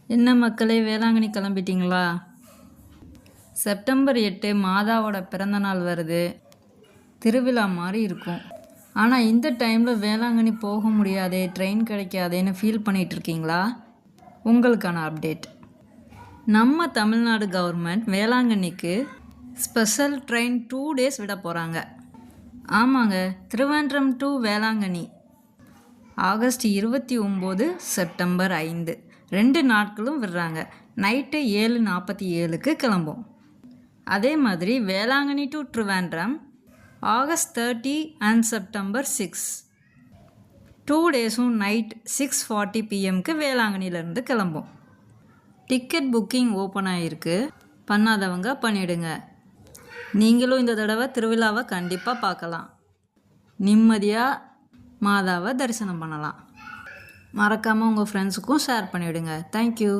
என்ன மக்களே, வேளாங்கண்ணி கிளம்பிட்டீங்களா? செப்டம்பர் 8 மாதாவோட பிறந்தநாள் வருது. திருவிழா மாதிரி இருக்கும். ஆனால் இந்த டைமில் வேளாங்கண்ணி போக முடியாதே, ட்ரெயின் கிடைக்காதேன்னு ஃபீல் பண்ணிகிட்ருக்கீங்களா? உங்களுக்கான அப்டேட். நம்ம தமிழ்நாடு கவர்மெண்ட் வேளாங்கண்ணிக்கு ஸ்பெஷல் ட்ரெயின் 2 days விட போகிறாங்க. ஆமாங்க, Thiruvananthapuram to Velankanni August 29 September 5 2 நாட்களும் விடுறாங்க. நைட்டு 7:47க்கு கிளம்பும். அதே மாதிரி Velankanni to Thiruvananthapuram August 30 and September 6 2 daysம் நைட் 6:40 PM வேளாங்கண்ணிலேருந்து கிளம்பும். டிக்கெட் புக்கிங் ஓப்பன் ஆகிருக்கு. பண்ணாதவங்க பண்ணிவிடுங்க. நீங்களும் இந்த தடவை திருவிழாவை கண்டிப்பாக பார்க்கலாம். நிம்மதியாக மாதாவை தரிசனம் பண்ணலாம். மறக்காமல் உங்கள் ஃப்ரெண்ட்ஸுக்கும் ஷேர் பண்ணிவிடுங்க. தேங்க்யூ.